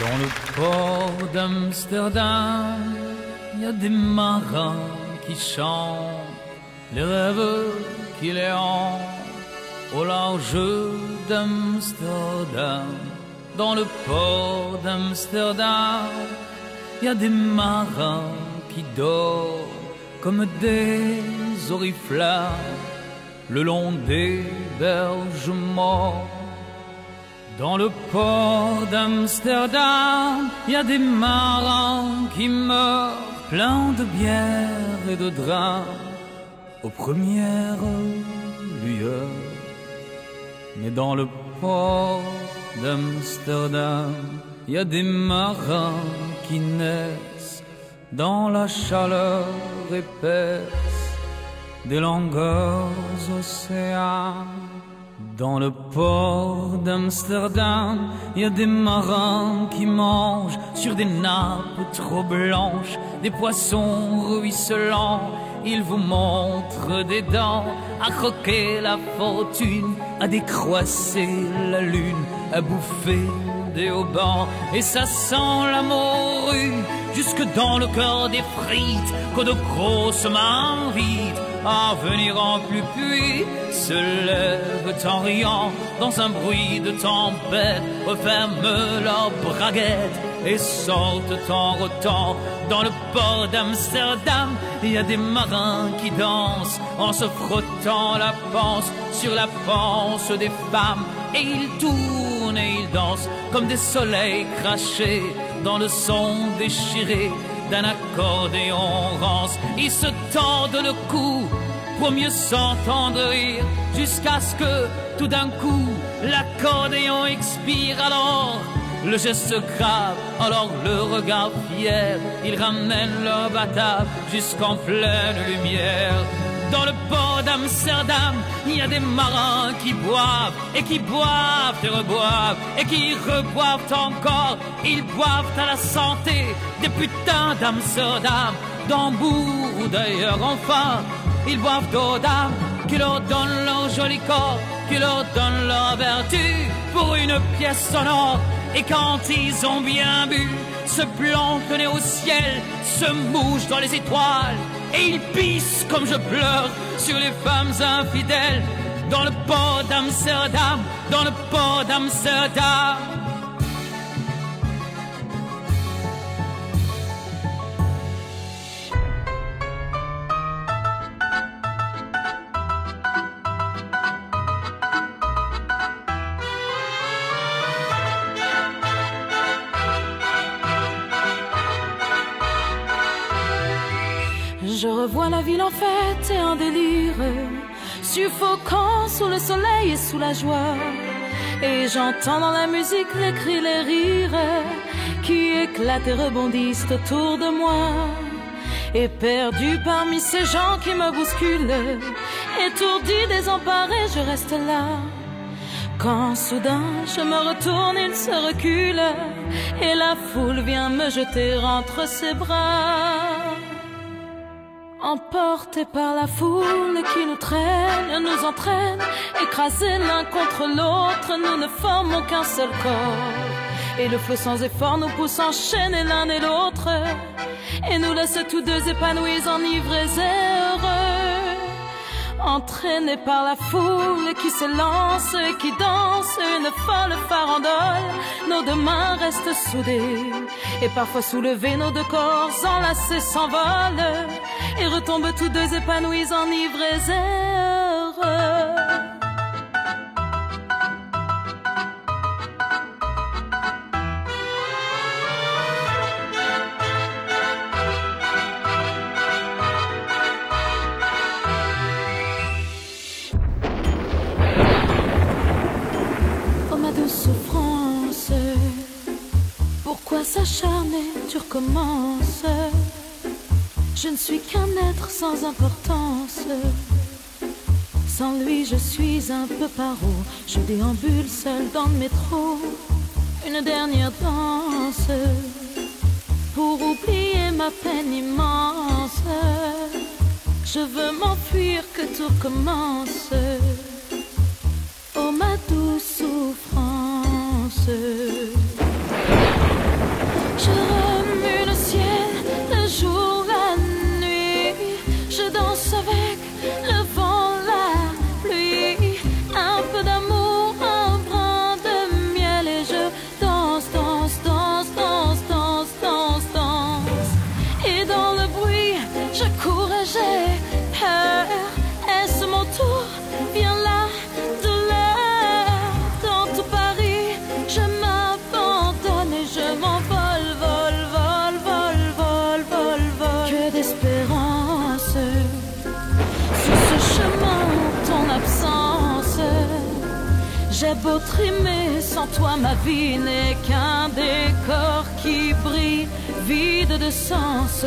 Dans le port d'Amsterdam, il y a des marins qui chantent les rêves qui les hantent au large d'Amsterdam. Dans le port d'Amsterdam, il y a des marins qui dorment comme des oriflammes le long des berges mortes. Dans le port d'Amsterdam, il y a des marins qui meurent pleins de bière et de drames aux premières lueurs. Mais dans le port d'Amsterdam, il y a des marins qui naissent dans la chaleur épaisse des longueurs océans. Dans le port d'Amsterdam, il y a des marins qui mangent sur des nappes trop blanches des poissons ruisselants. Ils vous montrent des dents à croquer la fortune, à décroisser la lune, à bouffer des haubans. Et ça sent la morue jusque dans le cœur des frites, que de grosses mains vides à venir en plus puis se lèvent en riant dans un bruit de tempête, referment leurs braguettes et sortent en rotant. Dans le port d'Amsterdam, il y a des marins qui dansent en se frottant la panse sur la panse des femmes. Et ils tournent et ils dansent comme des soleils crachés dans le son déchiré d'un accordéon rance. Ils se tordent le cou pour mieux s'entendre rire, jusqu'à ce que tout d'un coup l'accordéon expire. Alors le geste grave, alors le regard fier, ils ramènent leur batave jusqu'en pleine lumière. Dans le port d'Amsterdam, il y a des marins qui boivent et qui boivent et reboivent et qui reboivent encore. Ils boivent à la santé des putains d'Amsterdam, d'Hambourg ou d'ailleurs. Enfin, ils boivent d'eau d'âme qui leur donne leur joli corps, qui leur donne leur vertu pour une pièce sonore. Et quand ils ont bien bu, se planquent le nez au ciel, se mouchent dans les étoiles, et ils pissent comme je pleure sur les femmes infidèles. Dans le port d'Amsterdam, dans le port d'Amsterdam. Je revois la ville en fête et en délire, suffocant sous le soleil et sous la joie. Et j'entends dans la musique les cris, les rires qui éclatent et rebondissent autour de moi. Et perdu parmi ces gens qui me bousculent, étourdi, désemparé, je reste là. Quand soudain je me retourne, il se recule et la foule vient me jeter entre ses bras. Emportés par la foule qui nous traîne, nous entraîne, écrasés l'un contre l'autre, nous ne formons qu'un seul corps. Et le flot sans effort nous pousse enchaîner l'un et l'autre, et nous laisse tous deux épanouis, enivrés et heureux. Entraînés par la foule qui se lance et qui danse une folle farandole, nos deux mains restent soudées, et parfois soulevés, nos deux corps enlacés s'envolent, et retombent tous deux épanouis, enivrés et heureux. Oh ma douce souffrance, pourquoi s'acharner, tu recommences? Je ne suis qu'un être sans importance. Sans lui je suis un peu paro. Je déambule seul dans le métro. Une dernière danse pour oublier ma peine immense. Je veux m'enfuir, que tout commence. Oh ma douce souffrance. J'ai beau trimer, sans toi ma vie n'est qu'un décor qui brille, vide de sens.